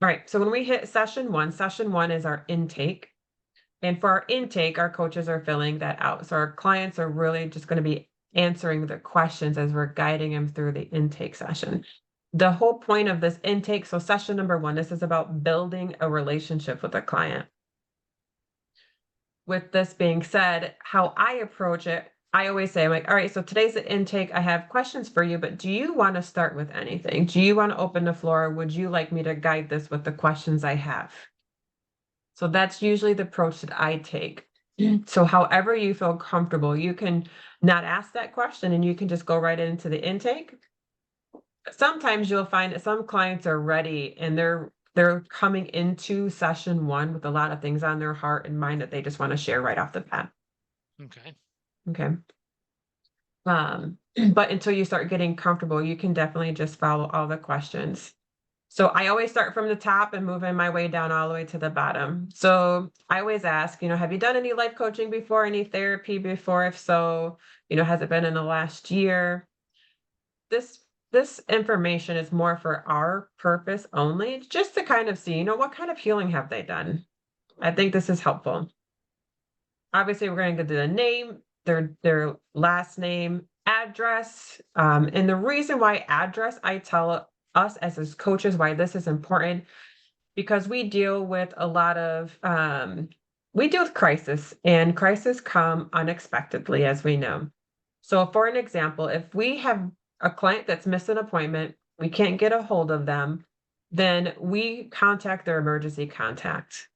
All right. So when we hit session one is our intake. And for our intake, our coaches are filling that out. So our clients are really just going to be answering the questions as we're guiding them through the intake session. The whole point of this intake, so session number one, this is about building a relationship with a client. With this being said, how I approach it, I always say, I'm like, all right, so today's the intake. I have questions for you, but do you want to start with anything? Do you want to open the floor? Would you like me to guide this with the questions I have? So that's usually the approach that I take. So however you feel comfortable, you can not ask that question and you can just go right into the intake. Sometimes you'll find that some clients are ready and they're coming into session one with a lot of things on their heart and mind that they just want to share right off the bat. Okay. Okay. But until you start getting comfortable, you can definitely just follow all the questions. So I always start from the top and moving my way down all the way to the bottom. So I always ask, have you done any life coaching before, any therapy before? If so, has it been in the last year? This information is more for our purpose only, just to kind of see, what kind of healing have they done? I think this is helpful. Obviously, we're going to do the name, their last name, address, and the reason why address, I tell us as coaches why this is important, because we deal with a lot of we deal with crisis, and crisis come unexpectedly, as we know. So, for an example, if we have a client that's missed an appointment, we can't get a hold of them, then we contact their emergency contact.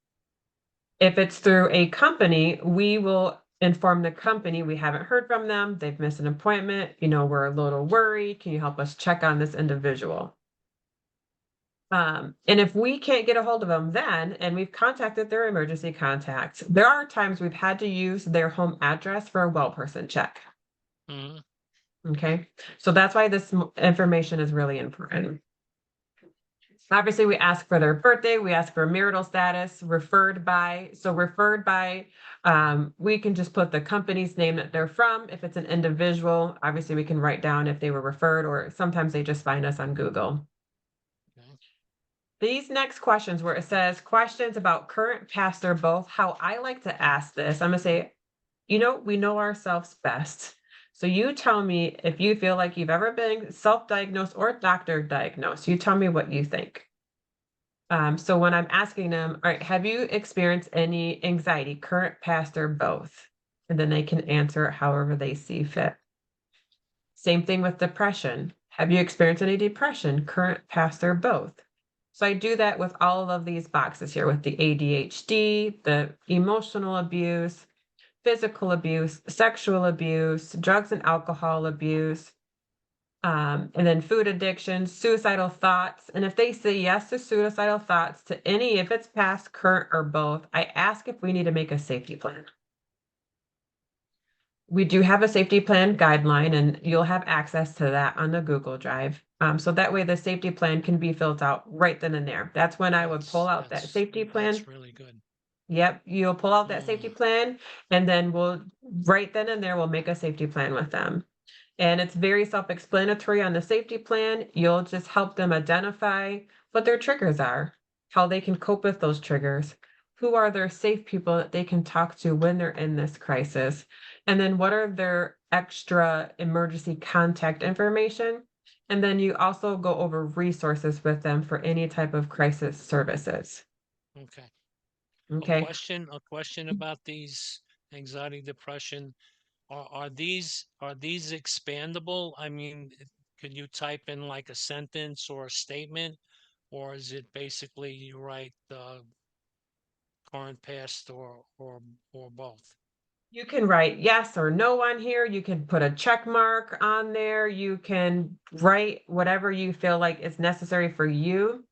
If it's through a company, we will inform the company we haven't heard from them, they've missed an appointment, we're a little worried. Can you help us check on this individual? And if we can't get a hold of them then, and we've contacted their emergency contact, there are times we've had to use their home address for a well person check. Mhm. Okay. So that's why this information is really important. Obviously, we ask for their birthday, we ask for marital status, referred by. So referred by, we can just put the company's name that they're from. If it's an individual, obviously we can write down if they were referred, or sometimes they just find us on Google. Okay. These next questions, where it says questions about current, past, or both, how I like to ask this, I'm going to say, we know ourselves best. So you tell me if you feel like you've ever been self-diagnosed or doctor diagnosed. You tell me what you think. So when I'm asking them, all right, have you experienced any anxiety, current, past, or both? And then they can answer it however they see fit. Same thing with depression. Have you experienced any depression, current, past, or both? So I do that with all of these boxes here, with the ADHD, the emotional abuse, physical abuse, sexual abuse, drugs and alcohol abuse, and then food addiction, suicidal thoughts. And if they say yes to suicidal thoughts, to any, if it's past, current, or both, I ask if we need to make a safety plan. We do have a safety plan guideline, and you'll have access to that on the Google Drive. So that way the safety plan can be filled out right then and there. That's when I would pull out that safety plan. That's really good. Yep, you'll pull out that safety Mm. plan, and then we'll right then and there we'll make a safety plan with them. And it's very self-explanatory on the safety plan. You'll just help them identify what their triggers are, how they can cope with those triggers, who are their safe people that they can talk to when they're in this crisis, and then what are their extra emergency contact information. And then you also go over resources with them for any type of crisis services. Okay. Okay. A question about these anxiety, depression. Are these expandable? I mean, could you type in like a sentence or a statement, or is it basically you write current, past, or both? You can write yes or no on here. You can put a check mark on there. You can write whatever you feel like is necessary for you.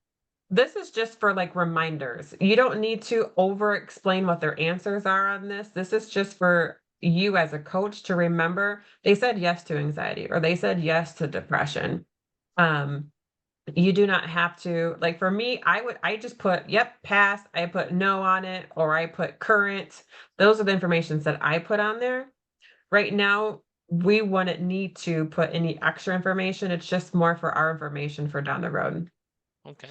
This is just for like reminders. You don't need to over explain what their answers are on this. This is just for you as a coach to remember they said yes to anxiety, or they said yes to depression. Um, you do not have to, like, for me, I just put yep, pass, I put no on it, or I put current. Those are the informations that I put on there. Right now, we wouldn't need to put any extra information. It's just more for our information for down the road. Okay.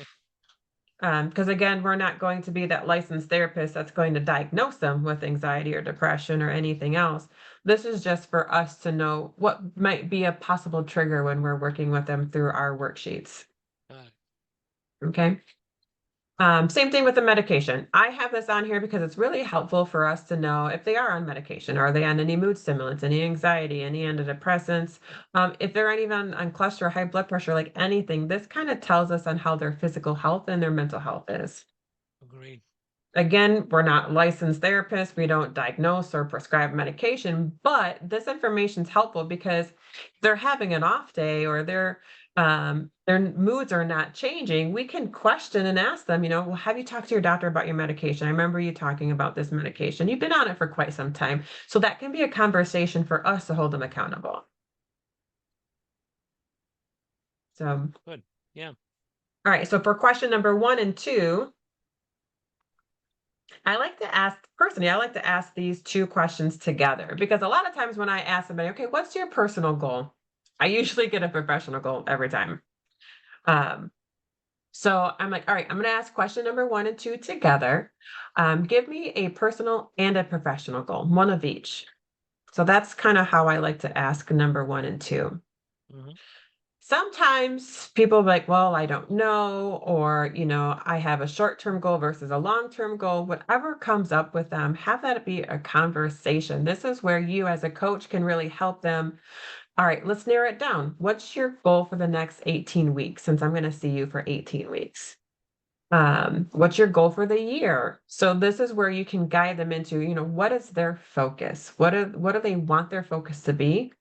Because again, we're not going to be that licensed therapist that's going to diagnose them with anxiety or depression or anything else. This is just for us to know what might be a possible trigger when we're working with them through our worksheets. Got it. Okay. Same thing with the medication. I have this on here because it's really helpful for us to know if they are on medication. Are they on any mood stimulants, any anxiety, any antidepressants? If they're even on cholesterol, high blood pressure, like anything, this kind of tells us on how their physical health and their mental health is. Agreed. Again, we're not licensed therapists. We don't diagnose or prescribe medication, but this information is helpful because they're having an off day or their moods are not changing. We can question and ask them, well, have you talked to your doctor about your medication? I remember you talking about this medication. You've been on it for quite some time. So that can be a conversation for us to hold them accountable. So, Good. Yeah. all right. So for question number 1 and 2, I like to ask these two questions together because a lot of times when I ask somebody, okay, what's your personal goal? I usually get a professional goal every time. Um, so I'm like, all right, I'm going to ask question number 1 and 2 together. Give me a personal and a professional goal, one of each. So that's kind of how I like to ask number 1 and 2. Hmm. Sometimes people are like, well, I don't know, or, I have a short-term goal versus a long-term goal. Whatever comes up with them, have that be a conversation. This is where you as a coach can really help them. All right, let's narrow it down. What's your goal for the next 18 weeks since I'm going to see you for 18 weeks? What's your goal for the year? So this is where you can guide them into, what is their focus? What do they want their focus to be?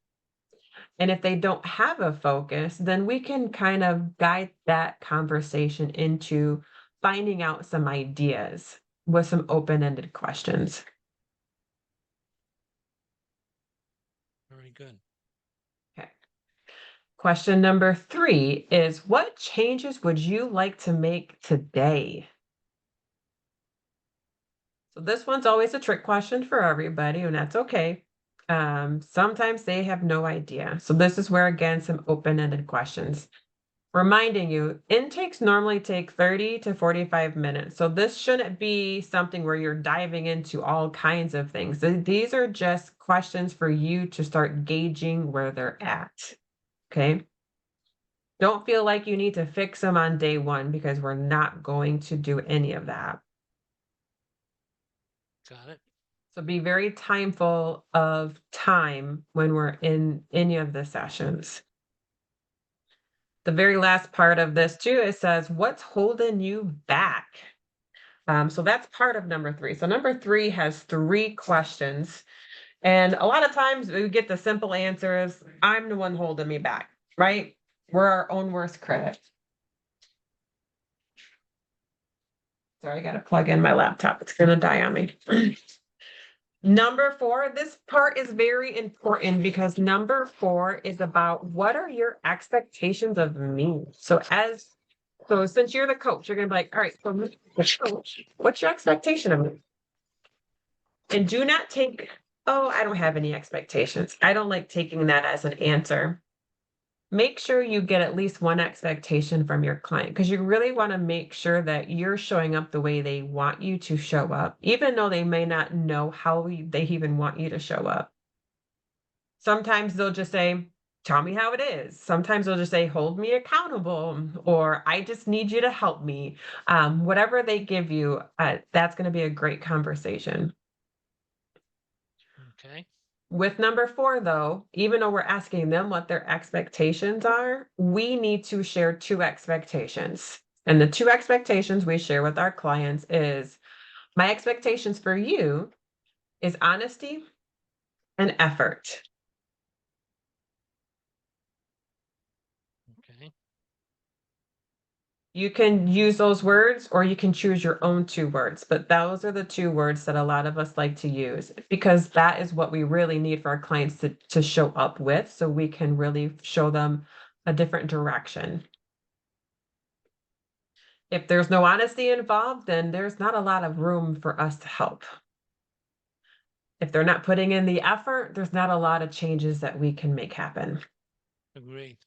And if they don't have a focus, then we can kind of guide that conversation into finding out some ideas with some open-ended questions. Very good. Okay. Question number 3 is, what changes would you like to make today? So this one's always a trick question for everybody, and that's okay. Sometimes they have no idea. So this is where, again, some open-ended questions. Reminding you, intakes normally take 30 to 45 minutes. So this shouldn't be something where you're diving into all kinds of things. These are just questions for you to start gauging where they're at. Okay. Don't feel like you need to fix them on day 1 because we're not going to do any of that. Got it. So be very timeful of time when we're in any of the sessions. The very last part of this too, it says, what's holding you back? So that's part of number 3. So number 3 has 3 questions. And a lot of times we get the simple answers. I'm the one holding me back, right? We're our own worst critic. Sorry, I got to plug in my laptop. It's going to die on me. Number 4, this part is very important because number 4 is about what are your expectations of me? So since you're the coach, you're gonna be like, all right, so the coach, what's your expectation of me? And do not take, oh, I don't have any expectations. I don't like taking that as an answer. Make sure you get at least one expectation from your client because you really want to make sure that you're showing up the way they want you to show up, even though they may not know how they even want you to show up. Sometimes they'll just say, tell me how it is. Sometimes they'll just say, hold me accountable, or I just need you to help me. Whatever they give you, that's going to be a great conversation. Okay. With number 4, though, even though we're asking them what their expectations are, we need to share 2 expectations. And the 2 expectations we share with our clients is my expectations for you is honesty and effort. Okay. You can use those words or you can choose your own 2 words, but those are the 2 words that a lot of us like to use because that is what we really need for our clients to show up with so we can really show them a different direction. If there's no honesty involved, then there's not a lot of room for us to help. If they're not putting in the effort, there's not a lot of changes that we can make happen. Agreed.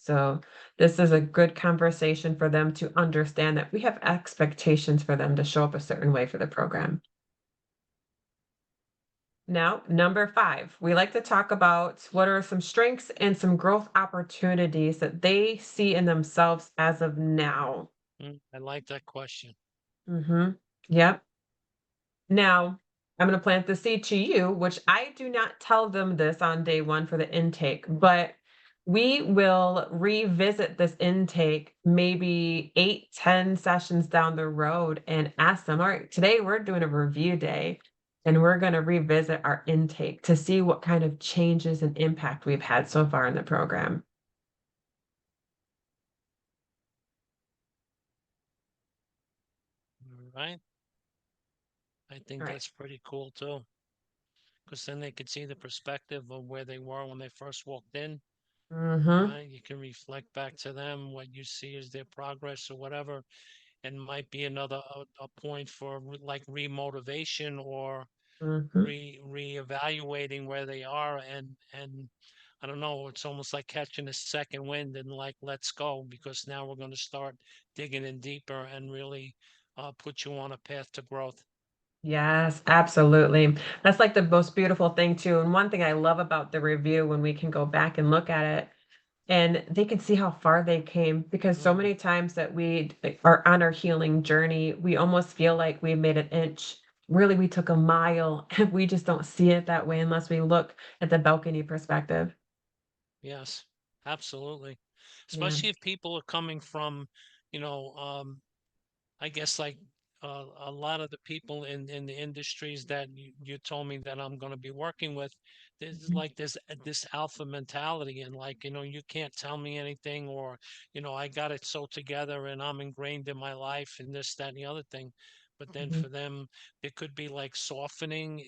So this is a good conversation for them to understand that we have expectations for them to show up a certain way for the program. Now, number 5, we like to talk about what are some strengths and some growth opportunities that they see in themselves as of now. I like that question. Yep. Now, I'm going to plant the seed to you, which I do not tell them this on day 1 for the intake, but we will revisit this intake maybe 8, 10 sessions down the road and ask them, all right, today we're doing a review day and we're going to revisit our intake to see what kind of changes and impact we've had so far in the program. All right. I All think right. that's pretty cool too, because then they could see the perspective of where they were when they first walked in, Mm-hmm. right? You can reflect back to them what you see as their progress or whatever, and might be another a point for like remotivation or Mm-hmm. reevaluating where they are and I don't know, it's almost like catching a second wind and like let's go because now we're going to start digging in deeper and really put you on a path to growth. Yes, absolutely. That's like the most beautiful thing too. And one thing I love about the review when we can go back and look at it and they can see how far they came because so Mm, many times that are on our healing journey, we almost feel like we made an inch. Really, we took a mile and we just don't see it that way unless we look at the balcony perspective. yes, absolutely. Yeah. Especially if people are coming from, you know, I guess like a lot of the people in the industries that you told me that I'm going to be working with, there's Mhm. like this alpha mentality and like you can't tell me anything or I got it so together and I'm ingrained in my life and this that and the other thing. But then Mhm. for them, there could be like softening,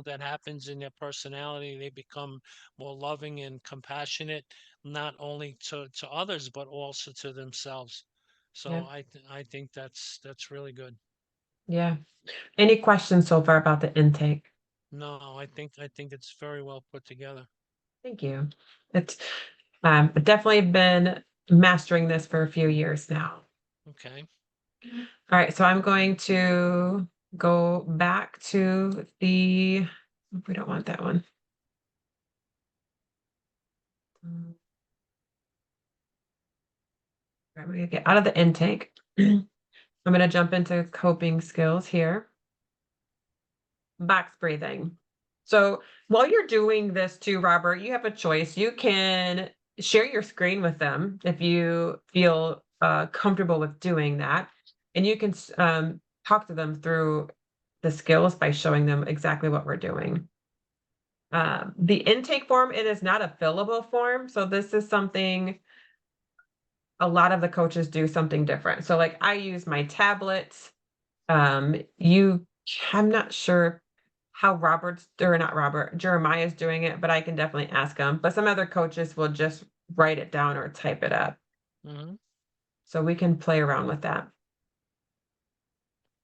that happens in their personality. They become more loving and compassionate, not only to others but also to themselves. So Yeah. I think that's really good. Yeah. Any questions so far about the intake? No, I think it's very well put together. Thank you. It's definitely been mastering this for a few years now. Okay. All right, so I'm going to go back to we don't want that one. All right, we're gonna get out of the intake. I'm gonna jump into coping skills here. Box breathing. So while you're doing this too, Robert, you have a choice. You can share your screen with them if you feel comfortable with doing that. And you can talk to them through the skills by showing them exactly what we're doing. The intake form, it is not a fillable form. So this is something a lot of the coaches do something different. So like I use my tablets. You I'm not sure how Robert's or not Robert, Jeremiah's doing it, but I can definitely ask him. But some other coaches will just write it down or type it up. hmm So we can play around with that.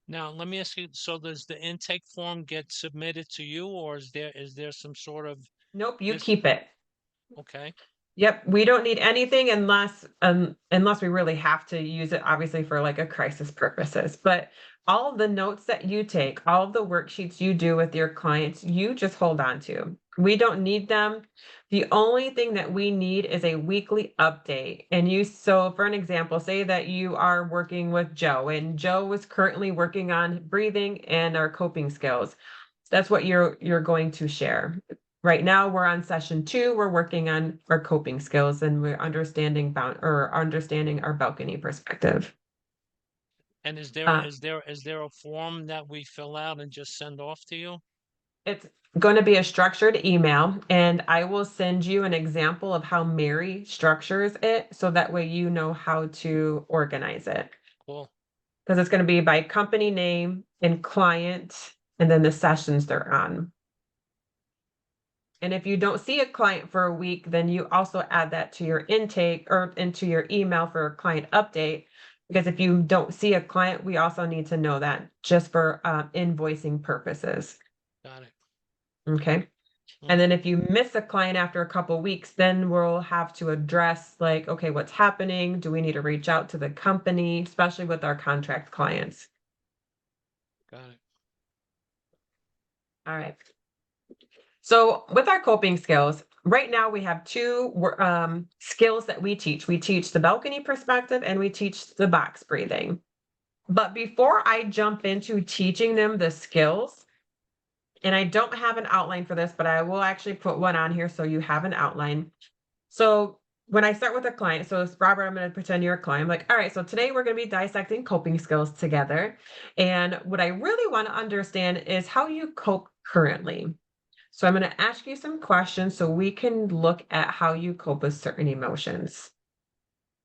Now let me ask you. So does the intake form get submitted to you, or is there some sort of Nope, you this? keep it. Okay. Yep, we don't need anything unless we really have to use it, obviously for like a crisis purposes. But all of the notes that you take, all of the worksheets you do with your clients, you just hold on to. We don't need them. The only thing that we need is a weekly update. And so for an example, say that you are working with Joe and Joe is currently working on breathing and our coping skills. That's what you're going to share. Right now, we're on session 2. We're working on our coping skills and we're understanding our balcony perspective. And is there Uh, is there is there a form that we fill out and just send off to you? it's going to be a structured email, and I will send you an example of how Mary structures it so that way you know how to organize it. Cool. Because it's going to be by company name and client, and then the sessions they're on. And if you don't see a client for a week, then you also add that to your intake or into your email for a client update. Because if you don't see a client, we also need to know that just for invoicing purposes. Got it. Okay. And then Mhm. if you miss a client after a couple weeks, then we'll have to address like, okay, what's happening? Do we need to reach out to the company, especially with our contract clients? Got it. All right. So with our coping skills, right now we have two skills that we teach. We teach the balcony perspective and we teach the box breathing. But before I jump into teaching them the skills, and I don't have an outline for this, but I will actually put one on here so you have an outline. So when I start with a client, so it's Robert, I'm going to pretend you're a client. I'm like, all right, so today we're going to be dissecting coping skills together. And what I really want to understand is how you cope currently. So I'm going to ask you some questions so we can look at how you cope with certain emotions.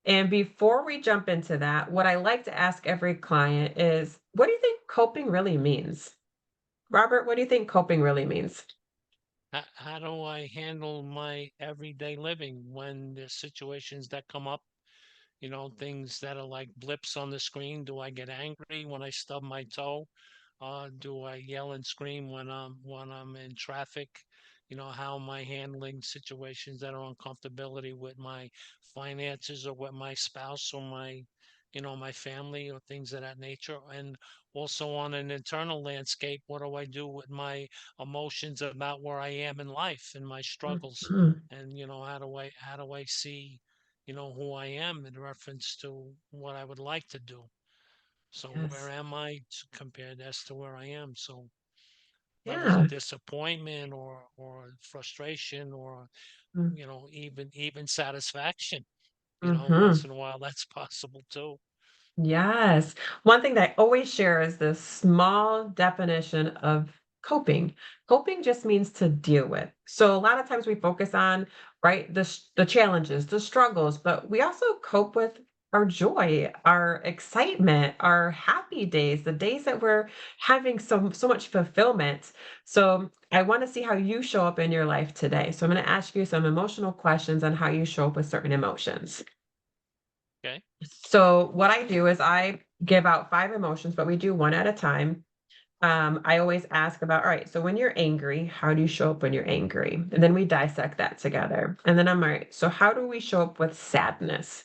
And before we jump into that, what I like to ask every client is, what do you think coping really means? Robert, what do you think coping really means? How do I handle my everyday living when there's situations that come up? Things that are like blips on the screen. Do I get angry when I stub my toe? Do I yell and scream when I'm in traffic? How am I handling situations that are uncomfortability with my finances or with my spouse or my family or things of that nature? And also on an internal landscape, what do I do with my emotions about where I am in life and my struggles? Mhm. And how do I see who I am in reference to what I would like to do. So where Yes. am I compared as to where I am? So levels of Yeah. disappointment or frustration or even satisfaction. Once Mm-hmm. in a while that's possible too. Yes. One thing that I always share is this small definition of coping. Coping just means to deal with. So a lot of times we focus on, right, the challenges, the struggles, but we also cope with our joy, our excitement, our happy days, the days that we're having so much fulfillment. So I want to see how you show up in your life today. So I'm going to ask you some emotional questions on how you show up with certain emotions. Okay. So what I do is I give out 5 emotions, but we do one at a time. I always ask about, all right, so when you're angry, how do you show up when you're angry? And then we dissect that together. And then I'm all right, so how do we show up with sadness?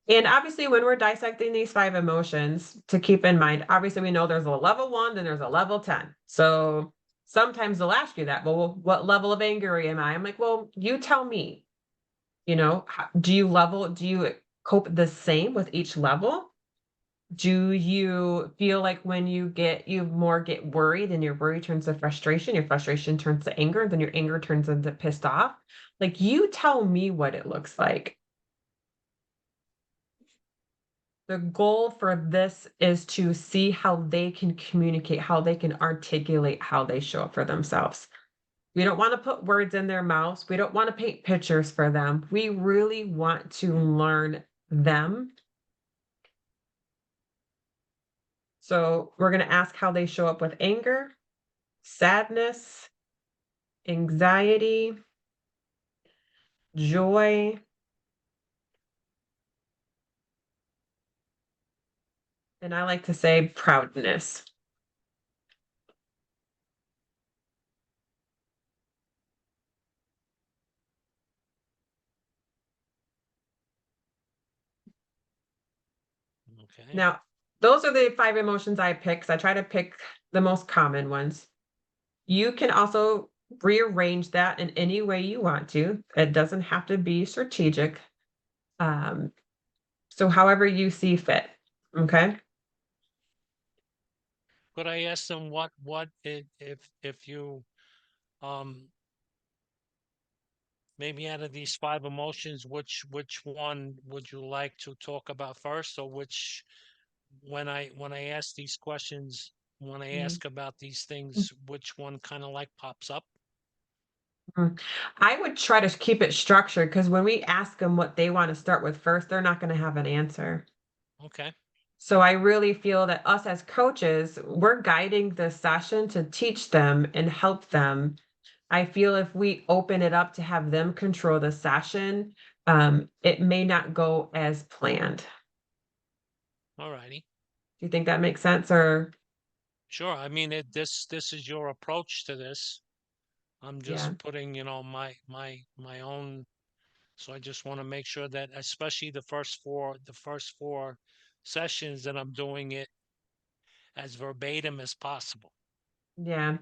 And obviously, when we're dissecting these 5 emotions, to keep in mind, obviously, we know there's a level 1, then there's a level 10. So sometimes they'll ask you that, well, what level of anger am I? I'm like, well, you tell me, do you cope the same with each level? Do you feel like when you more get worried and your worry turns to frustration, your frustration turns to anger, then your anger turns into pissed off? Like, you tell me what it looks like. The goal for this is to see how they can communicate, how they can articulate how they show up for themselves. We don't want to put words in their mouths. We don't want to paint pictures for them. We really want to learn them. So we're going to ask how they show up with anger, sadness, anxiety, joy, and I like to say proudness. Okay. Now, those are the 5 emotions I pick. So I try to pick the most common ones. You can also rearrange that in any way you want to. It doesn't have to be strategic. Um, so however you see fit. Okay. Could I ask them if you um maybe out of these 5 emotions, which one would you like to talk about first, or which when I ask these questions, when I Mhm. ask about these things, which one kind of like pops up? Mhm. I would try to keep it structured because when we ask them what they want to start with first, they're not going to have an answer. Okay. So I really feel that us as coaches, we're guiding the session to teach them and help them. I feel if we open it up to have them control the session, it may not go as planned. All righty. Do you think that makes sense? Or Sure. I mean, this is your approach to this. I'm Yeah. just putting, my own. So I just want to make sure that, especially the first four sessions, that I'm doing it as verbatim as possible. Yeah.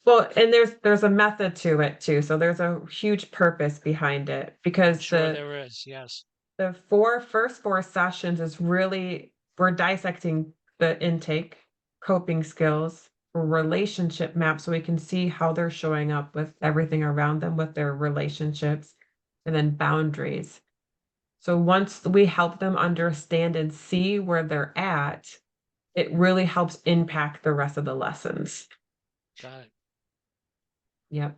Well, and there's a method to it too. So there's a huge purpose behind it I'm because sure there is. Yes. the first four sessions is really we're dissecting the intake, coping skills, relationship map so we can see how they're showing up with everything around them with their relationships, and then boundaries. So once we help them understand and see where they're at, it really helps impact the rest of the lessons. Got it. Yep.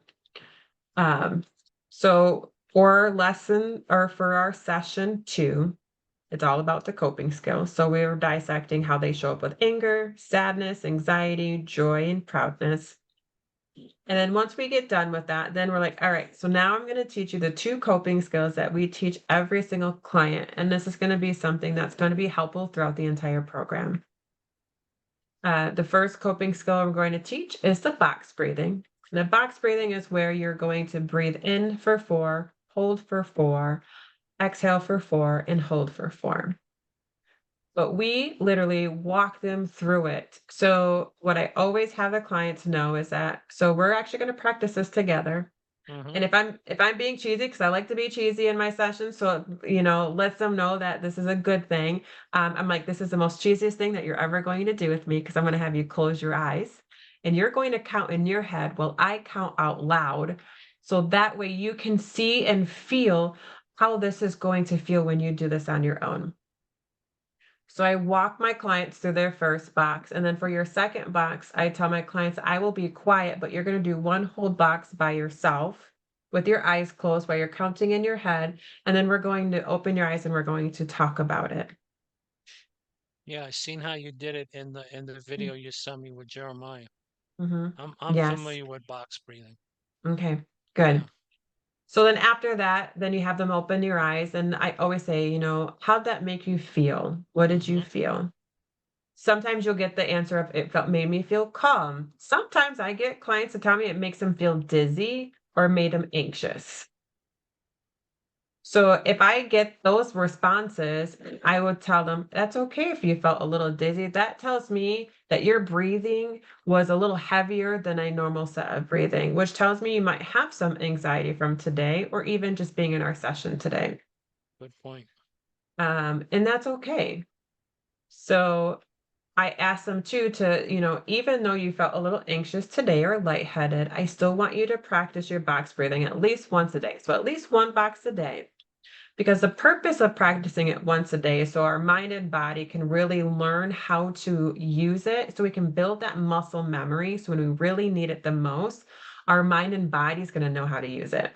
Um, so for lesson or for our session 2, it's all about the coping skills. So we were dissecting how they show up with anger, sadness, anxiety, joy, and proudness. And then once we get done with that, then we're like, all right, so now I'm going to teach you the 2 coping skills that we teach every single client. And this is going to be something that's going to be helpful throughout the entire program. The first coping skill I'm going to teach is the box breathing. The box breathing is where you're going to breathe in for 4, hold for 4, exhale for 4, and hold for 4. But we literally walk them through it. So what I always have the clients know is that so we're actually going to practice this together. Hmm. And if I'm being cheesy, because I like to be cheesy in my sessions, so lets them know that this is a good thing. I'm like, this is the most cheesiest thing that you're ever going to do with me, because I'm going to have you close your eyes, and you're going to count in your head while I count out loud, so that way you can see and feel how this is going to feel when you do this on your own. So I walk my clients through their first box. And then for your second box, I tell my clients, I will be quiet, but you're going to do one whole box by yourself with your eyes closed while you're counting in your head. And then we're going to open your eyes and we're going to talk about it. Yeah, I seen how you did it in the video you sent me with Jeremiah. Mm-hmm. I'm Yes. familiar with box breathing. Okay. Yeah. Good. So then after that, then you have them open your eyes. And I always say, how'd that make you feel? What did you Hmm. feel? Sometimes you'll get the answer of it felt made me feel calm. Sometimes I get clients to tell me it makes them feel dizzy or made them anxious. So if I get those responses, I would tell them that's okay if you felt a little dizzy. That tells me that your breathing was a little heavier than a normal set of breathing, which tells me you might have some anxiety from today or even just being in our session today. Good point. And that's okay. So I asked them too to, even though you felt a little anxious today or lightheaded, I still want you to practice your box breathing at least once a day. So at least one box a day. Because the purpose of practicing it once a day is so our mind and body can really learn how to use it so we can build that muscle memory. So when we really need it the most, our mind and body is going to know how to use it.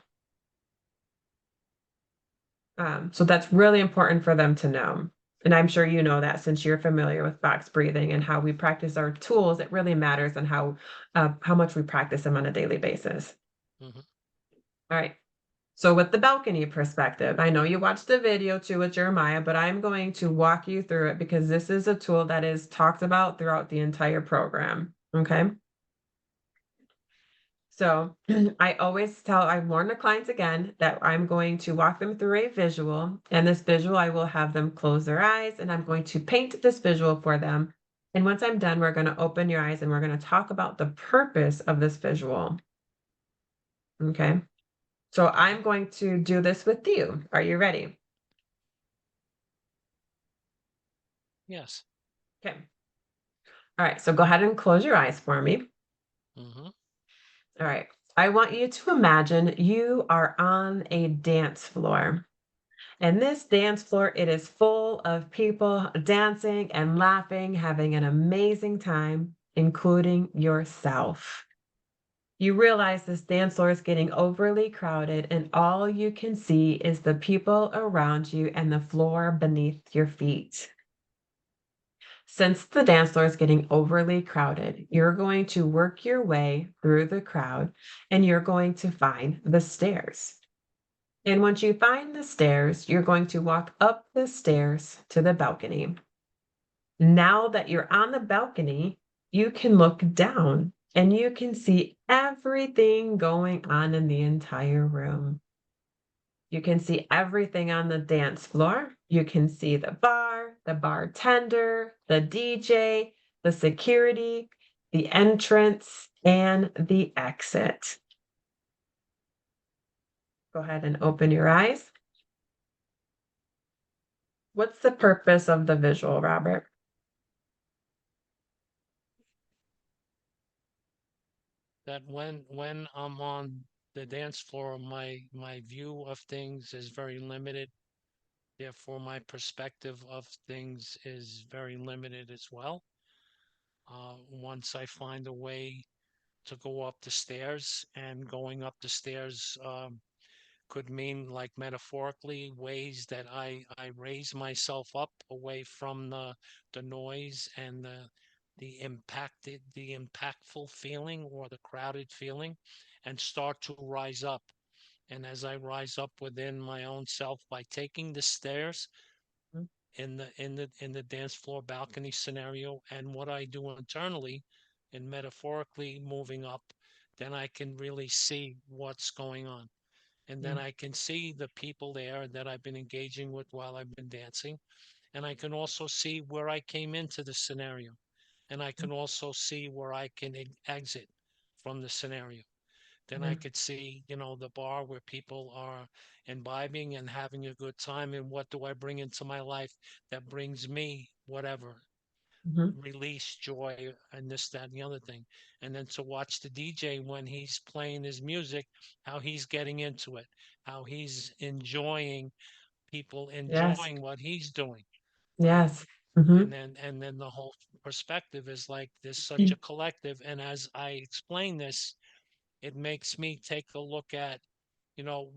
So that's really important for them to know. And I'm sure you know that since you're familiar with box breathing and how we practice our tools, it really matters on how much we practice them on a daily basis. Hmm. All right. So with the balcony perspective, I know you watched the video too with Jeremiah, but I'm going to walk you through it because this is a tool that is talked about throughout the entire program. Okay. So I warn the clients again that I'm going to walk them through a visual. And this visual, I will have them close their eyes and I'm going to paint this visual for them. And once I'm done, we're going to open your eyes and we're going to talk about the purpose of this visual. Okay. So I'm Okay. going to do this with you. Are you ready? Yes. Okay. All right. So go ahead and close your eyes for me. Hmm. All right. I want you to imagine you are on a dance floor. And this dance floor, it is full of people dancing and laughing, having an amazing time, including yourself. You realize this dance floor is getting overly crowded, and all you can see is the people around you and the floor beneath your feet. Since the dance floor is getting overly crowded, you're going to work your way through the crowd and you're going to find the stairs. And once you find the stairs, you're going to walk up the stairs to the balcony. Now that you're on the balcony, you can look down and you can see everything going on in the entire room. You can see everything on the dance floor. You can see the bar, the bartender, the DJ, the security, the entrance, and the exit. Go ahead and open your eyes. What's the purpose of the visual, Robert? That when I'm on the dance floor, my view of things is very limited. Therefore, my perspective of things is very limited as well. Once I find a way to go up the stairs, and going up the stairs could mean, like metaphorically, ways that I raise myself up away from the noise and the impactful feeling or the crowded feeling, and start to rise up. And as I rise up within my own self by taking the stairs Mhm, in the dance floor balcony scenario, and what I do internally and metaphorically moving up, then I can really see what's going on. And yeah, then I can see the people there that I've been engaging with while I've been dancing. And I can also see where I came into the scenario. And I mm, can also see where I can exit from the scenario. Then yeah, I could see, the bar where people are imbibing and having a good time. And what do I bring into my life that brings me whatever? mhm, Release, joy, and this, that, and the other thing. And then to watch the DJ when he's playing his music, how he's getting into it, how he's enjoying, people yes, enjoying what he's doing. Um, yes, and mhm, then the whole perspective is like there's such a mm, collective. And as I explain this, it makes me take a look at,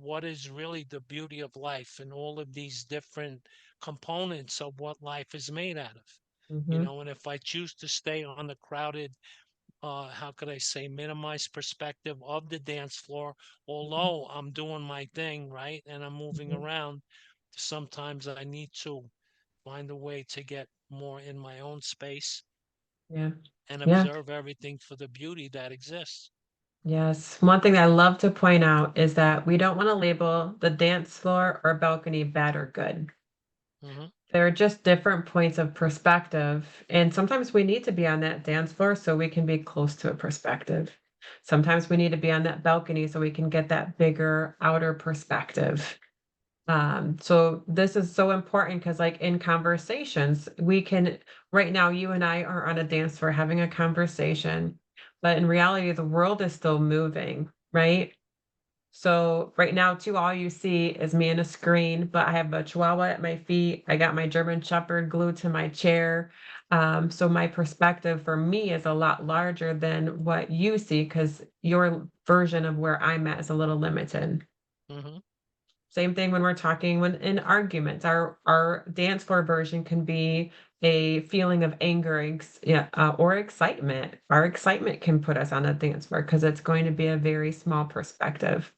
what is really the beauty of life and all of these different components of what life is made out of. mhm, And if I choose to stay on the crowded, how could I say, minimized perspective of the dance floor, mhm, although I'm doing my thing, right? And I'm moving mhm, around, sometimes I need to find a way to get more in my own space yeah, and yeah. observe everything for the beauty that exists. Yes. One thing I love to point out is that we don't want to label the dance floor or balcony bad or good. Hmm. They're just different points of perspective. And sometimes we need to be on that dance floor so we can be close to a perspective. Sometimes we need to be on that balcony so we can get that bigger outer perspective. So this is so important because, like in conversations, we can, right now, you and I are on a dance floor having a conversation, but in reality, the world is still moving, right? So right now, too, all you see is me and a screen, but I have a chihuahua at my feet. I got my German Shepherd glued to my chair. So my perspective for me is a lot larger than what you see because your version of where I'm at is a little limited. Hmm. Same thing when we're talking when in arguments. Our dance floor version can be a feeling of anger, yeah, or excitement. Our excitement can put us on a dance floor because it's going to be a very small perspective.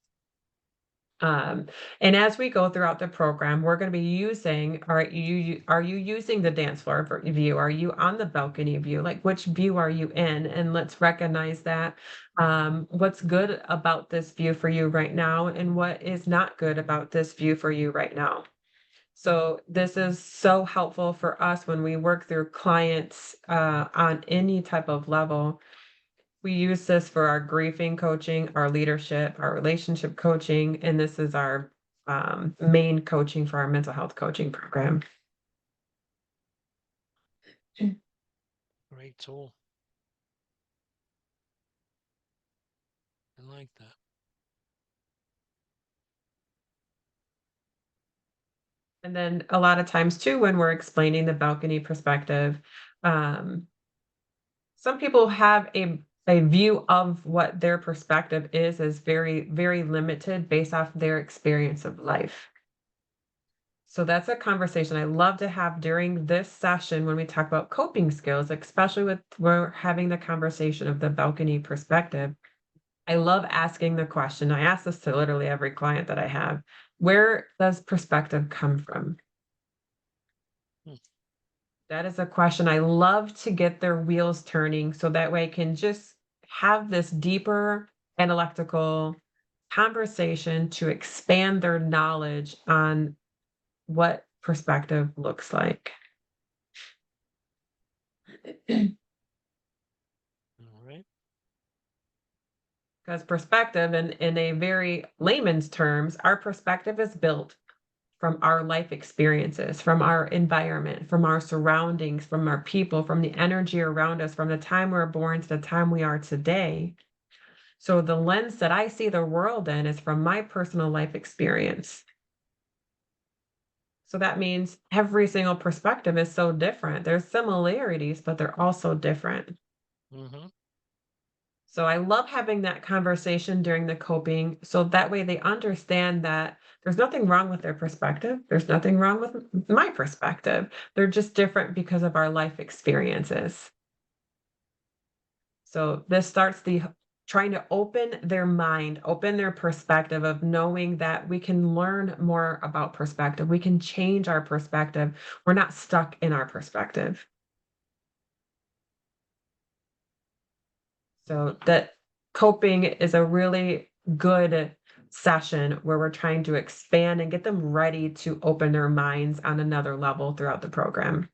Um, and as we go throughout the program, we're going to be using, are you using the dance floor view? Are you on the balcony view? Like which view are you in? And let's recognize that what's good about this view for you right now and what is not good about this view for you right now. So this is so helpful for us when we work through clients on any type of level. We use this for our grieving coaching, our leadership, our relationship coaching, and this is our main coaching for our mental health coaching program. Great tool. I like that. And then a lot of times too, when we're explaining the balcony perspective, um, some people have a view of what their perspective is very, very limited based off their experience of life. So that's a conversation I love to have during this session when we talk about coping skills, especially with we're having the conversation of the balcony perspective. I love asking the question. I ask this to literally every client that I have. Where does perspective come from? Hmm. That is a question I love to get their wheels turning so that way I can just have this deeper analytical conversation to expand their knowledge on what perspective looks like. All right. Because perspective, in a very layman's terms, our perspective is built from our life experiences, from our environment, from our surroundings, from our people, from the energy around us, from the time we we're born to the time we are today. So the lens that I see the world in is from my personal life experience. So that means every single perspective is so different. There's similarities, but they're also different. Mm-hmm. So I love having that conversation during the coping so that way they understand that there's nothing wrong with their perspective. There's nothing wrong with my perspective. They're just different because of our life experiences. So this starts trying to open their mind, open their perspective of knowing that we can learn more about perspective. We can change our perspective. We're not stuck in our perspective. Mm-hmm. So that coping is a really good session where we're trying to expand and get them ready to open their minds on another level throughout the program.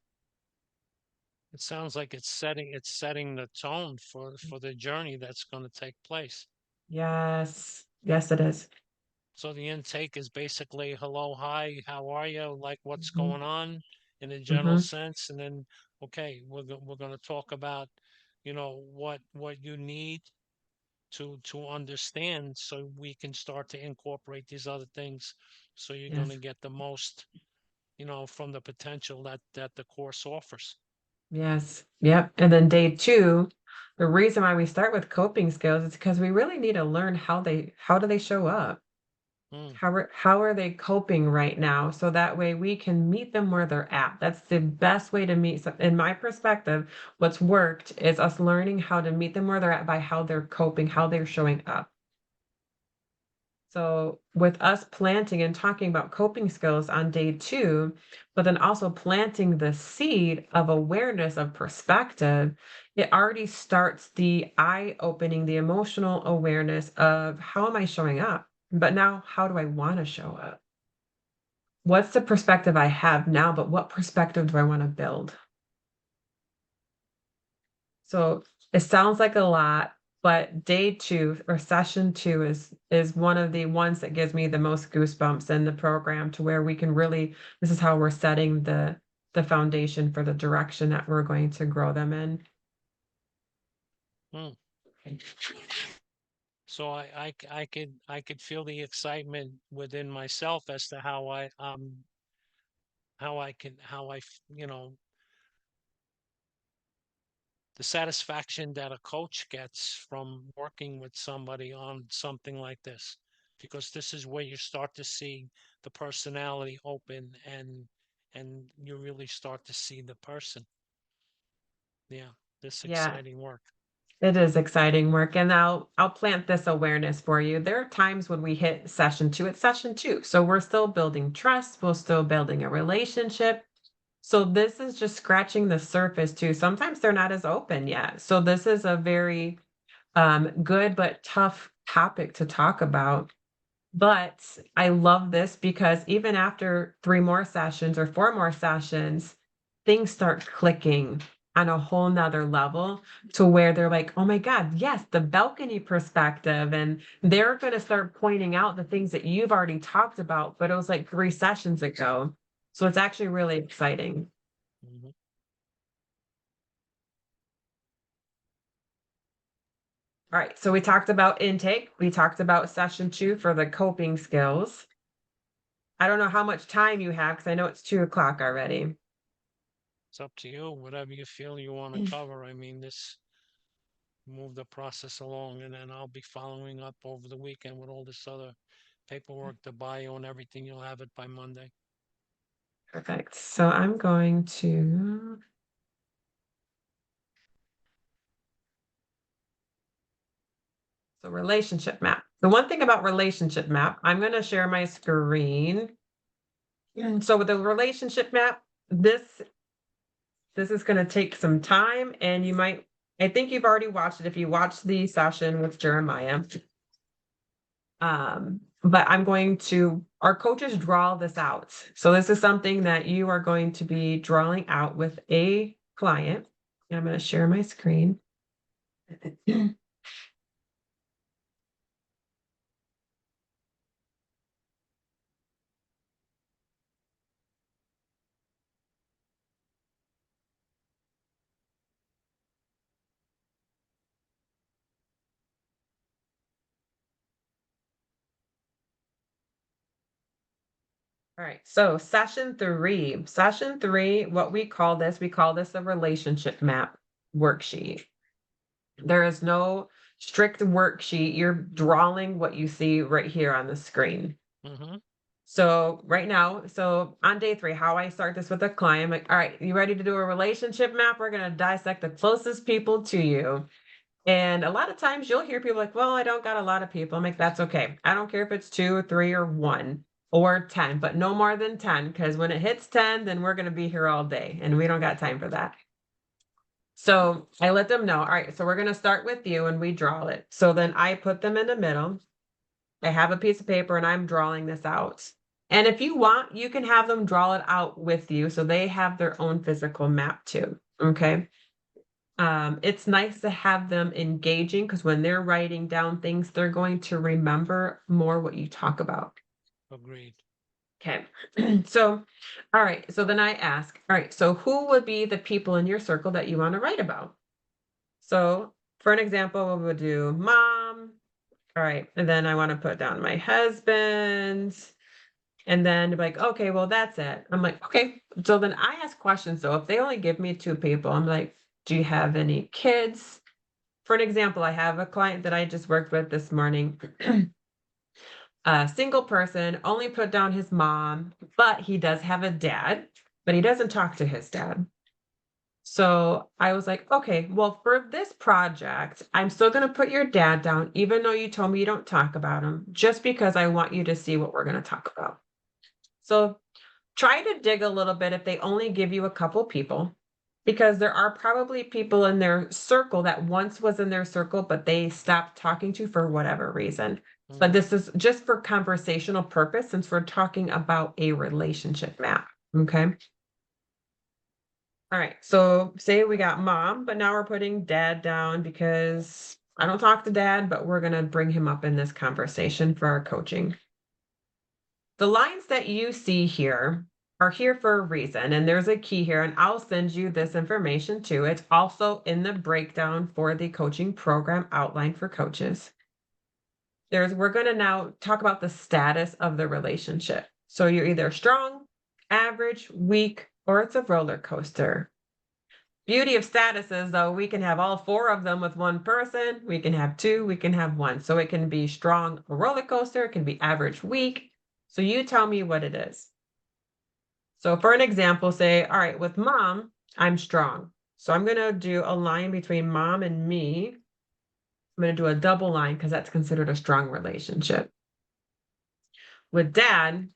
It sounds like it's setting the tone for the journey that's going to take place. Yes. Yes, it is. So the intake is basically hello, hi, how are you? Like what's Mhm. going on in a general Mhm. sense, and then okay, we're going to talk about, what you need to understand so we can start to incorporate these other things. So you're going to Yes. get the most, from the potential that the course offers. Yes. Yep. And then day 2, the reason why we start with coping skills is because we really need to learn how do they show up? Mm, How are they coping right now? So that way we can meet them where they're at. That's the best way to meet some in my perspective, what's worked is us learning how to meet them where they're at by how they're coping, how they're showing up. So with us planting and talking about coping skills on day 2, but then also planting the seed of awareness of perspective, it already starts the eye opening, the emotional awareness of how am I showing up? But now how do I want to show up? What's the perspective I have now, but what perspective do I want to build? So it sounds like a lot, but day 2 or session 2 is one of the ones that gives me the most goosebumps in the program to where we can really this is how we're setting the foundation for the direction that we're going to grow them in. mm. So I could feel the excitement within myself as to how I can how I f- you know the satisfaction that a coach gets from working with somebody on something like this, because this is where you start to see the personality open, and you really start to see the person. Yeah, this Yeah, exciting work. it is exciting work, and I'll plant this awareness for you. There are times when we hit session 2, it's session 2, so we're still building trust, we're still building a relationship. So this is just scratching the surface too. Sometimes they're not as open yet. So this is a very good but tough topic to talk about. But I love this because even after 3 more sessions or 4 more sessions, things start clicking on a whole nother level to where they're like, "Oh my god, yes, the balcony perspective," and they're gonna start pointing out the things that you've already talked about, but it was like 3 sessions ago. So it's actually really exciting. Mhm. All right, so we talked about intake, we talked about session 2 for the coping skills. I don't know how much time you have because I know it's 2 o'clock already. It's up to you, whatever you feel you want to cover. I mean, this move the process along, and then I'll be following up over the weekend with all this other paperwork, the bio, and everything. You'll have it by Monday. Perfect. So I'm going to so relationship map. The one thing about relationship map, I'm going to share my screen. So with the relationship map, this is going to take some time and you might I think you've already watched it if you watched the session with Jeremiah. But I'm going to our coaches draw this out. So this is something that you are going to be drawing out with a client. And I'm going to share my screen. All right, so session three. Session three, what we call this a relationship map worksheet. There is no strict worksheet. You're drawing what you see right here on the screen. Mm-hmm. So right now, so on day three, how I start this with a client, I'm like, all right, you ready to do a relationship map? We're going to dissect the closest people to you. And a lot of times you'll hear people like, well, I don't got a lot of people. I'm like, that's okay. I don't care if it's 2 or 3 or 1 or 10, but no more than 10, because when it hits 10, then we're going to be here all day and we don't got time for that. So I let them know, all right, so we're going to start with you and we draw it. So then I put them in the middle. I have a piece of paper and I'm drawing this out. And if you want, you can have them draw it out with you so they have their own physical map too. Okay. It's nice to have them engaging because when they're writing down things, they're going to remember more what you talk about. Agreed. Okay. So, all right. So then I ask, all right, so who would be the people in your circle that you want to write about? So, for an example, we would do mom. All right. And then I want to put down my husband. And then be like, okay, well, that's it. I'm like, okay. So then I ask questions. So if they only give me 2 people, I'm like, do you have any kids? For an example, I have a client that I just worked with this morning. A single person, only put down his mom, but he does have a dad, but he doesn't talk to his dad. So I was like, okay, well, for this project, I'm still going to put your dad down, even though you told me you don't talk about him, just because I want you to see what we're going to talk about. So try to dig a little bit if they only give you a couple people, because there are probably people in their circle that once was in their circle, but they stopped talking to for whatever reason. But Mm-hmm. this is just for conversational purpose since we're talking about a relationship map. Okay. All right. So say we got mom, but now we're putting dad down because I don't talk to dad, but we're going to bring him up in this conversation for our coaching. The lines that you see here are here for a reason, and there's a key here, and I'll send you this information too. It's also in the breakdown for the coaching program outline for coaches. We're going to now talk about the status of the relationship. So you're either strong, average, weak, or it's a roller coaster. Beauty of status is though we can have all 4 of them with one person, we can have 2, we can have 1. So it can be strong, a roller coaster, it can be average, weak. So you tell me what it is. So for an example, say, all right, with mom, I'm strong. So I'm going to do a line between mom and me. I'm going to do a double line because that's considered a strong relationship. With dad,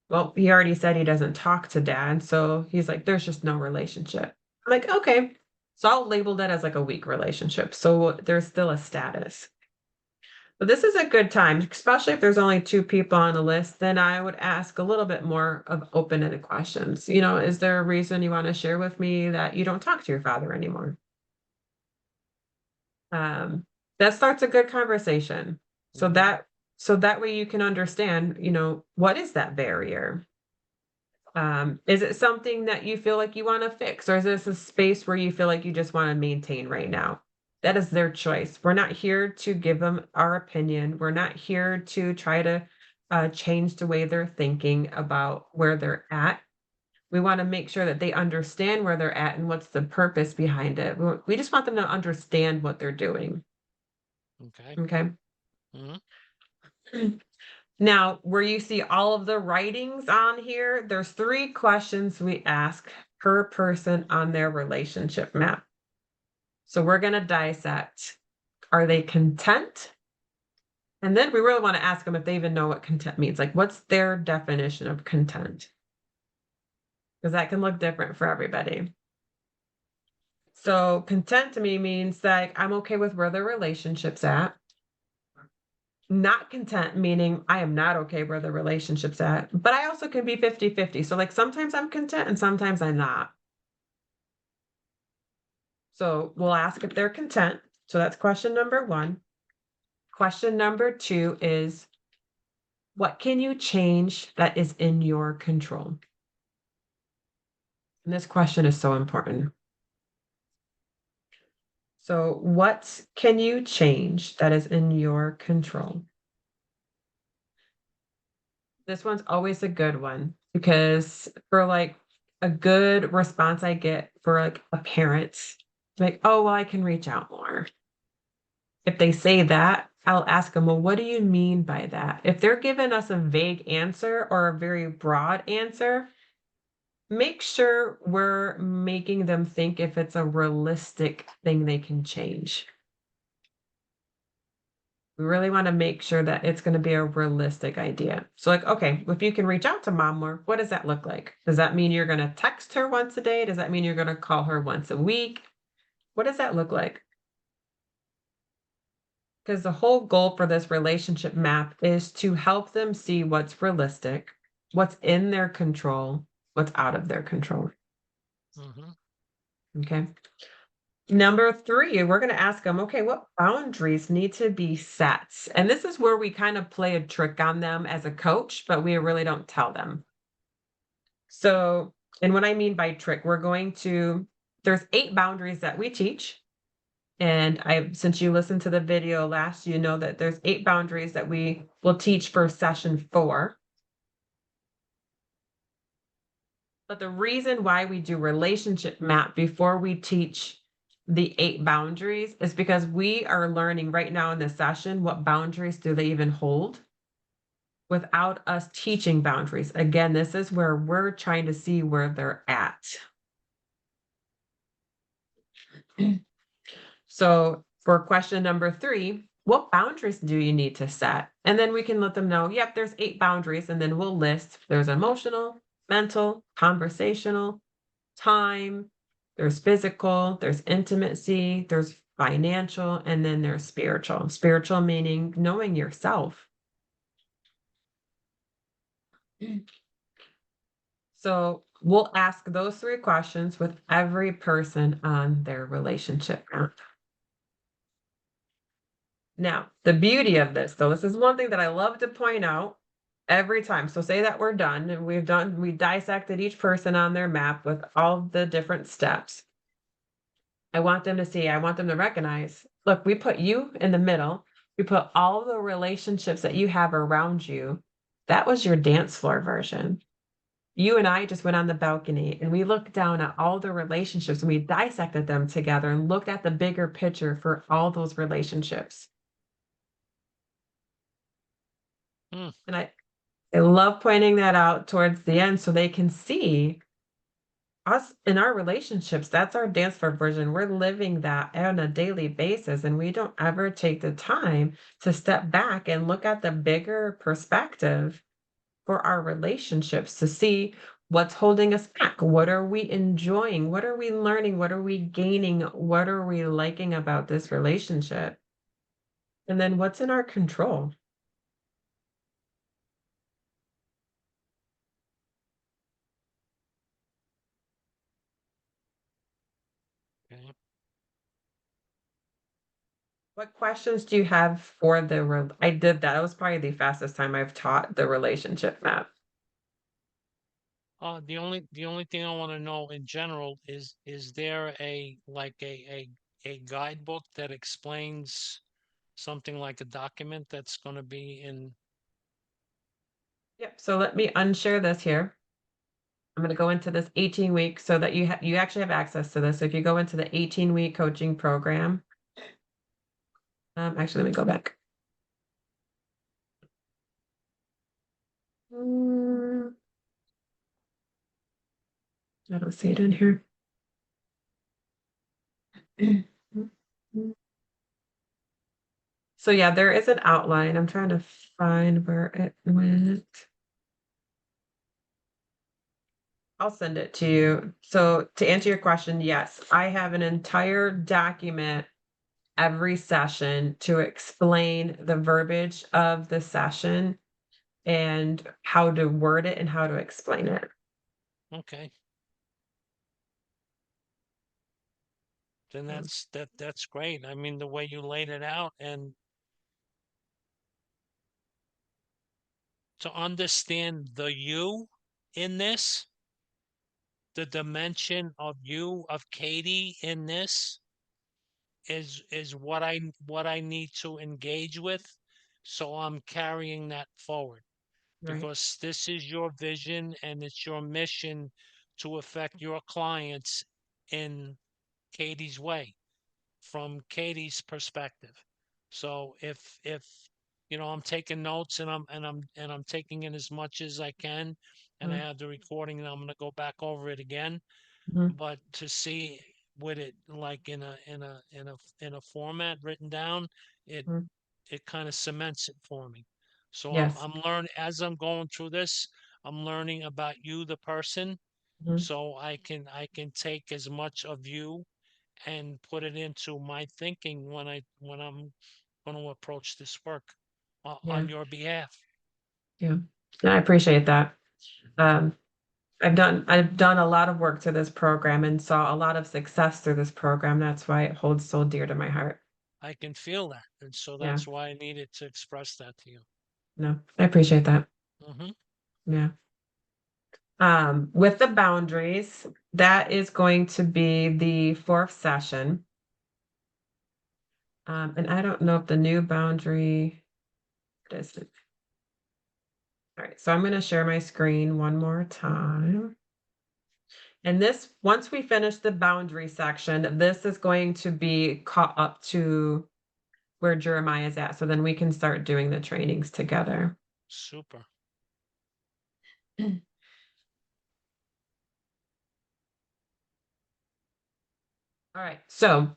well, he already said he doesn't talk to dad. So he's like, there's just no relationship. I'm like, okay. So I'll label that as like a weak relationship. So there's still a status. But this is a good time, especially if there's only 2 people on the list, then I would ask a little bit more of open-ended questions. Is there a reason you want to share with me that you don't talk to your father anymore? Um, that starts a good conversation. So Mm-hmm. that way you can understand, what is that barrier? Is it something that you feel like you want to fix, or is this a space where you feel like you just want to maintain right now? That is their choice. We're not here to give them our opinion. We're not here to try to change the way they're thinking about where they're at. We want to make sure that they understand where they're at and what's the purpose behind it. We just want them to understand what they're doing. Okay. Okay. Mm-hmm. Now, where you see all of the writings on here, there's 3 questions we ask per person on their relationship map. So we're going to dissect. Are they content? And then we really want to ask them if they even know what content means. Like, what's their definition of content? Because that can look different for everybody. So content to me means that I'm okay with where the relationship's at. Not content, meaning I am not okay where the relationship's at, but I also can be 50-50. So like sometimes I'm content and sometimes I'm not. So we'll ask if they're content. So that's question number one. Question number two is, what can you change that is in your control? And this question is so important. So, what can you change that is in your control? This one's always a good one because for like a good response I get for like a parent, like, oh, well, I can reach out more. If they say that, I'll ask them, well, what do you mean by that? If they're giving us a vague answer or a very broad answer, make sure we're making them think if it's a realistic thing they can change. We really want to make sure that it's going to be a realistic idea. So, like, okay, if you can reach out to mom more, what does that look like? Does that mean you're going to text her once a day? Does that mean you're going to call her once a week? What does that look like? Because the whole goal for this relationship map is to help them see what's realistic, what's in their control, what's out of their control. Hmm. Okay. Number three, we're going to ask them, okay, what boundaries need to be set? And this is where we kind of play a trick on them as a coach, but we really don't tell them. So, and what I mean by trick, there's 8 boundaries that we teach. And since you listened to the video last, you know that there's 8 boundaries that we will teach for session 4. But the reason why we do relationship map before we teach the 8 boundaries is because we are learning right now in this session what boundaries do they even hold without us teaching boundaries. Again, this is where we're trying to see where they're at. So for question number 3, what boundaries do you need to set? And then we can let them know, yep, there's 8 boundaries, and then we'll list there's emotional, mental, conversational, time, there's physical, there's intimacy, there's financial, and then there's spiritual. Spiritual meaning knowing yourself. So we'll ask those 3 questions with every person on their relationship map. Now, the beauty of this, though, this is one thing that I love to point out every time. So say that we're done and we dissected each person on their map with all the different steps. I want them to see, I want them to recognize, look, we put you in the middle. We put all the relationships that you have around you. That was your dance floor version. You and I just went on the balcony and we looked down at all the relationships and we dissected them together and looked at the bigger picture for all those relationships. Mm. And I love pointing that out towards the end so they can see us in our relationships. That's our dance floor version. We're living that on a daily basis, and we don't ever take the time to step back and look at the bigger perspective for our relationships to see what's holding us back. What are we enjoying? What are we learning? What are we gaining? What are we liking about this relationship? And then what's in our control? Okay. What questions do you have for I did that. It was probably the fastest time I've taught the relationship map. The only thing I want to know in general is there a guidebook that explains something like a document that's going to be in? Yep. So let me unshare this here. I'm going to go into this 18-week so that you actually have access to this. So if you go into the 18-week coaching program, actually, let me go back. Mm, I don't see it in here. So yeah, there is an outline. I'm trying to find where it went. I'll send it to you. So to answer your question, yes, I have an entire document every session to explain the verbiage of the session and how to word it and how to explain it. Okay, then Yeah. that's great. I mean, the way you laid it out and to understand the you in this, the dimension of you of Katie in this is what I need to engage with. So I'm carrying that forward Right. because this is your vision and it's your mission to affect your clients in Katie's way, from Katie's perspective. So if I'm taking notes and I'm taking in as much as I can, and I Mhm, have the recording and I'm gonna go back over it again, mhm, but to see with it like in a format written down, it mhm. it kind of cements it for me. So Yes. I'm learning as I'm going through this, I'm learning about you, the person, Mhm. so I can take as much of you and put it into my thinking when I'm going to approach this work Yeah. on your behalf. Yeah. And I appreciate that. Um, I've done a lot of work to this program and saw a lot of success through this program. That's why it holds so dear to my heart. I can feel that, and so Yeah. that's why I needed to express that to you. No, I appreciate that. Hmm. Yeah. With the boundaries, that is going to be the fourth session. And I don't know if the new boundary what is it? All right, so I'm going to share my screen one more time. And this, once we finish the boundary section, this is going to be caught up to where Jeremiah is at. So then we can start doing the trainings together. Super. All right. So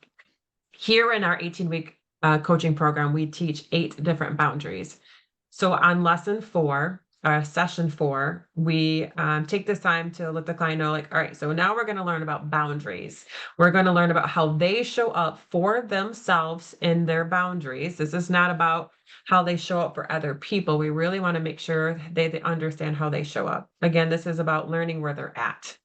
here in our 18-week coaching program, we teach 8 different boundaries. So on lesson 4, session 4, we take this time to let the client know, like, all right, so now we're going to learn about boundaries. We're going to learn about how they show up for themselves in their boundaries. This is not about how they show up for other people. We really want to make sure they understand how they show up. Again, this is about learning where they're at.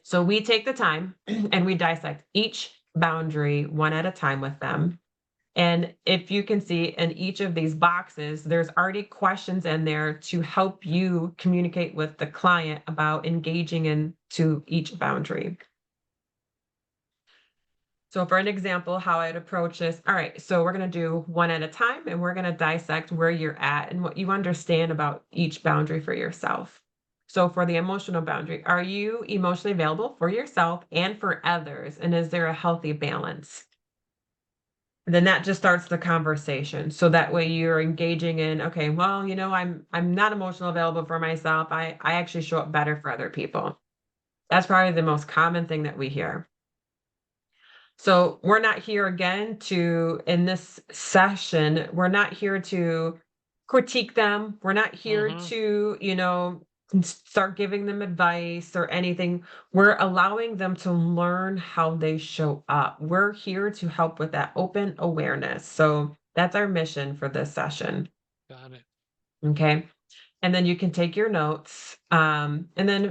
So we take the time and we dissect each boundary one at a time with them. And if you can see in each of these boxes, there's already questions in there to help you communicate with the client about engaging into each boundary. So for an example, how I'd approach this, all right, so we're going to do one at a time and we're going to dissect where you're at and what you understand about each boundary for yourself. So for the emotional boundary, are you emotionally available for yourself and for others? And is there a healthy balance? Then that just starts the conversation. So that way you're engaging in, okay, well, I'm not emotional available for myself. I actually show up better for other people. That's probably the most common thing that we hear. So we're not here again to, in this session, we're not here to critique them. We're not here Hmm. to, start giving them advice or anything. We're allowing them to learn how they show up. We're here to help with that open awareness. So that's our mission for this session. Got it. Okay. And then you can take your notes. And then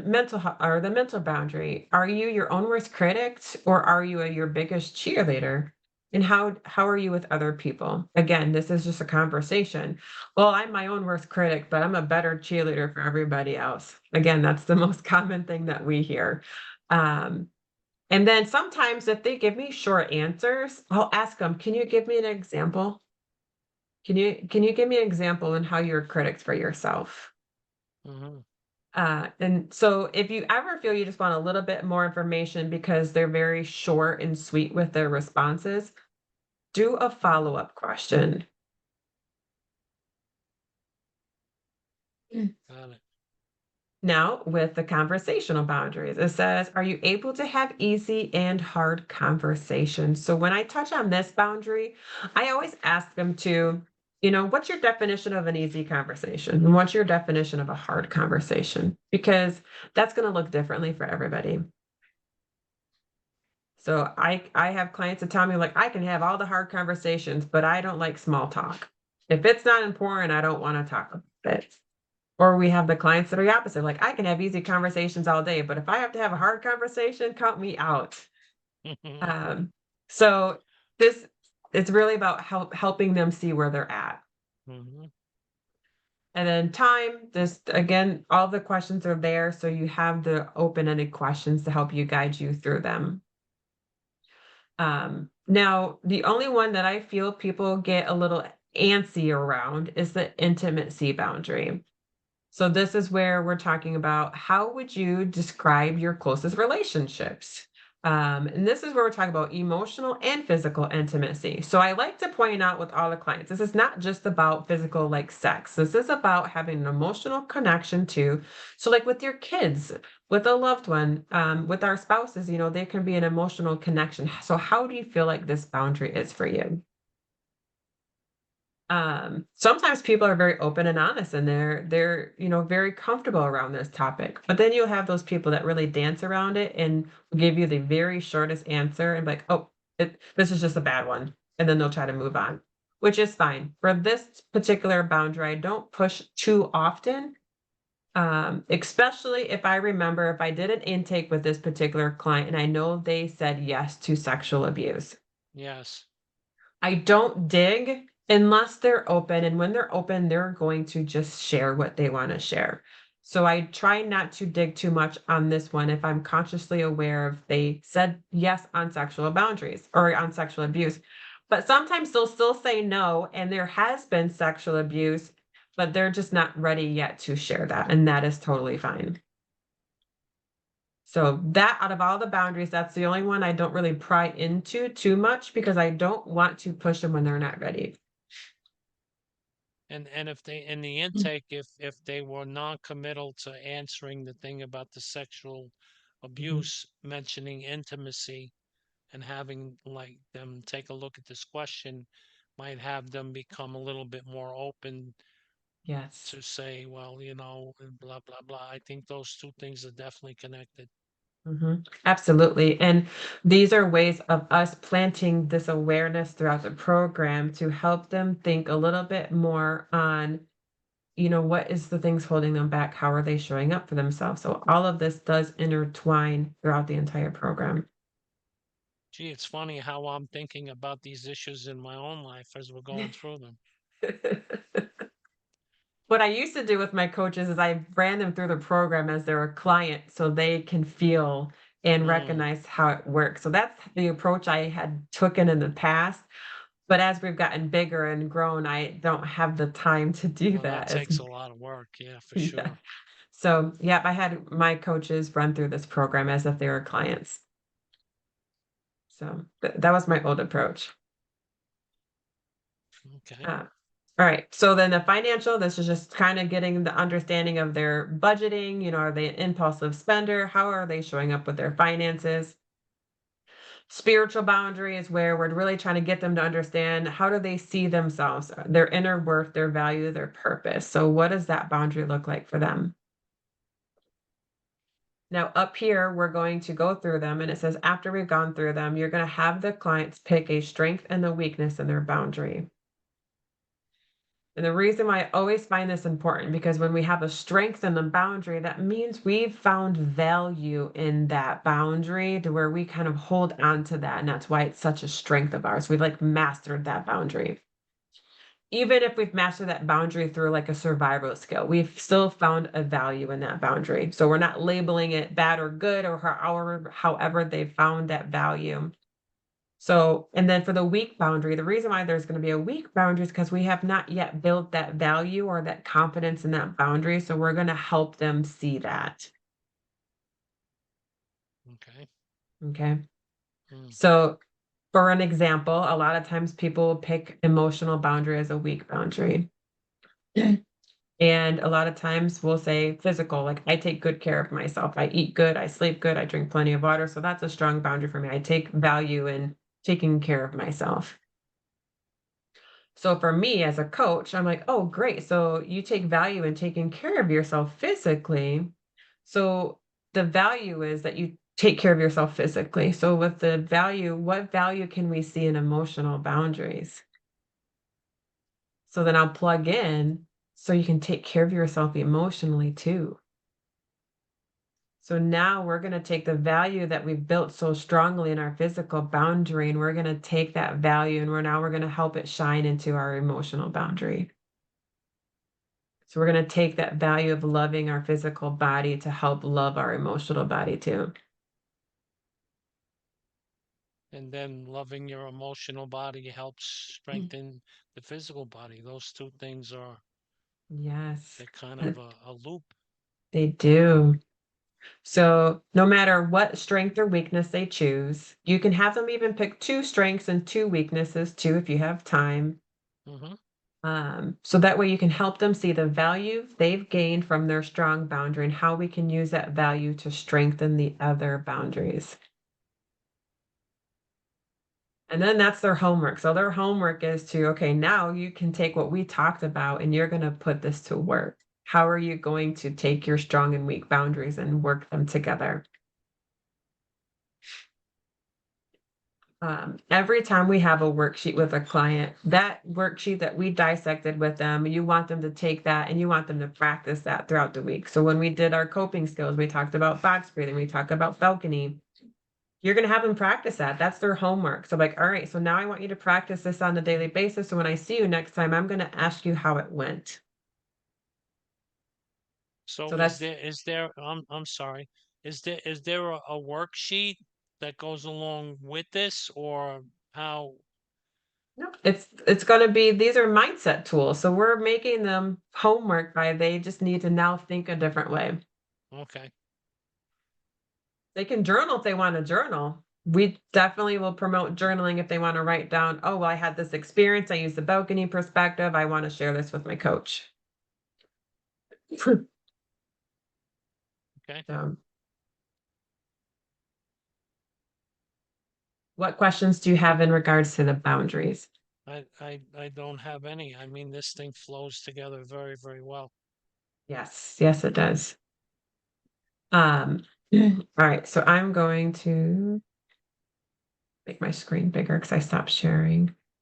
or the mental boundary. Are you your own worst critic or are you your biggest cheerleader? And how are you with other people? Again, this is just a conversation. Well, I'm my own worst critic, but I'm a better cheerleader for everybody else. Again, that's the most common thing that we hear. Um, and then sometimes if they give me short answers, I'll ask them, can you give me an example? Can you give me an example in how you're critics for yourself? Hmm. And so if you ever feel you just want a little bit more information because they're very short and sweet with their responses, do a follow-up question. Mm. Got it. Now, with the conversational boundaries, it says, are you able to have easy and hard conversations? So when I touch on this boundary, I always ask them to. What's your definition of an easy conversation? And what's your definition of a hard conversation? Because that's going to look differently for everybody. So I have clients that tell me like I can have all the hard conversations, but I don't like small talk. If it's not important, I don't want to talk about it. Or we have the clients that are the opposite. Like I can have easy conversations all day, but if I have to have a hard conversation, count me out. Um, so this it's really about helping them see where they're at. Mhm. And then time, this again, all the questions are there. So you have the open-ended questions to help you guide you through them. Now, the only one that I feel people get a little antsy around is the intimacy boundary. So this is where we're talking about how would you describe your closest relationships? And this is where we're talking about emotional and physical intimacy. So I like to point out with all the clients, this is not just about physical like sex. This is about having an emotional connection too. So like with your kids, with a loved one, with our spouses, there can be an emotional connection. So how do you feel like this boundary is for you? Sometimes people are very open and honest and they're very comfortable around this topic, but then you'll have those people that really dance around it and will give you the very shortest answer and be like, oh, this is just a bad one, and then they'll try to move on, which is fine. For this particular boundary, I don't push too often, especially if I remember if I did an intake with this particular client and I know they said yes to sexual abuse. Yes. I don't dig unless they're open, and when they're open, they're going to just share what they wanna share. So I try not to dig too much on this one if I'm consciously aware of they said yes on sexual boundaries or on sexual abuse. But sometimes they'll still say no, and there has been sexual abuse, but they're just not ready yet to share that, and that is totally fine. So that out of all the boundaries, that's the only one I don't really pry into too much because I don't want to push them when they're not ready. And if they in the Mm. intake, if they were non-committal to answering the thing about the sexual Mhm. abuse, mentioning intimacy and having like them take a look at this question might have them become a little bit more open Yes. to say, well, and blah blah blah. I think those two things are definitely connected. Absolutely. And these are ways of us planting this awareness throughout the program to help them think a little bit more on, what is the things holding them back? How are they showing up for themselves? So all of this does intertwine throughout the entire program. Gee, it's funny how I'm thinking about these issues in my own life as we're going through them. What I used to do with my coaches is I ran them through the program as they're a client so they can feel and Mm, recognize how it works. So that's the approach I had taken in the past. But as we've gotten bigger and grown, I don't have the time to do well, that that as takes a lot of work. Yeah, for yeah. sure. So, yep, I had my coaches run through this program as if they were clients. So that was my old approach. Okay. Uh, all right. So then the financial, this is just kind of getting the understanding of their budgeting. Are they an impulsive spender? How are they showing up with their finances? Spiritual boundary is where we're really trying to get them to understand how do they see themselves, their inner worth, their value, their purpose. So what does that boundary look like for them? Now, up here, we're going to go through them, and it says after we've gone through them, you're going to have the clients pick a strength and a weakness in their boundary. And the reason why I always find this important because when we have a strength and a boundary, that means we've found value in that boundary to where we kind of hold on to that. And that's why it's such a strength of ours. We've like mastered that boundary. Even if we've mastered that boundary through like a survival skill, we've still found a value in that boundary. So we're not labeling it bad or good or however they found that value. So, and then for the weak boundary, the reason why there's going to be a weak boundary is because we have not yet built that value or that confidence in that boundary. So we're going to help them see that. Okay. Okay. Mm, So, for an example, a lot of times people will pick emotional boundary as a weak boundary. And a lot of times we'll say physical, like I take good care of myself. I eat good, I sleep good, I drink plenty of water. So that's a strong boundary for me. I take value in taking care of myself. So for me as a coach, I'm like, oh, great. So you take value in taking care of yourself physically. So the value is that you take care of yourself physically. So with the value, what value can we see in emotional boundaries? So then I'll plug in so you can take care of yourself emotionally too. So now we're going to take the value that we've built so strongly in our physical boundary, and we're going to take that value and we're going to help it shine into our emotional boundary. So we're going to take that value of loving our physical body to help love our emotional body too. And then loving your emotional body helps Mm. strengthen the physical body. Those two things are, Yes, they're kind uh, of a loop. they do. So no matter what strength or weakness they choose, you can have them even pick two strengths and two weaknesses too if you have time. Hmm. So that way you can help them see the value they've gained from their strong boundary and how we can use that value to strengthen the other boundaries. And then that's their homework. So their homework is to, okay, now you can take what we talked about and you're going to put this to work. How are you going to take your strong and weak boundaries and work them together? Every time we have a worksheet with a client, that worksheet that we dissected with them, you want them to take that and you want them to practice that throughout the week. So when we did our coping skills, we talked about box breathing, we talked about balcony. You're going to have them practice that. That's their homework. So, like, all right, so now I want you to practice this on a daily basis. So when I see you next time, I'm going to ask you how it went. So So that's I'm sorry, is there a worksheet that goes along with this, or how? no, it's going to be these are mindset tools. So we're making them homework by they just need to now think a different way. Okay. They can journal if they wanna journal. We definitely will promote journaling if they wanna write down, "Oh, well, I had this experience, I used the balcony perspective, I wanna share this with my coach." Okay. So, what questions do you have in regards to the boundaries? I don't have any. I mean, this thing flows together very, very well. Yes, yes, it does. Um, alright, so I'm going to make my screen bigger because I stopped sharing.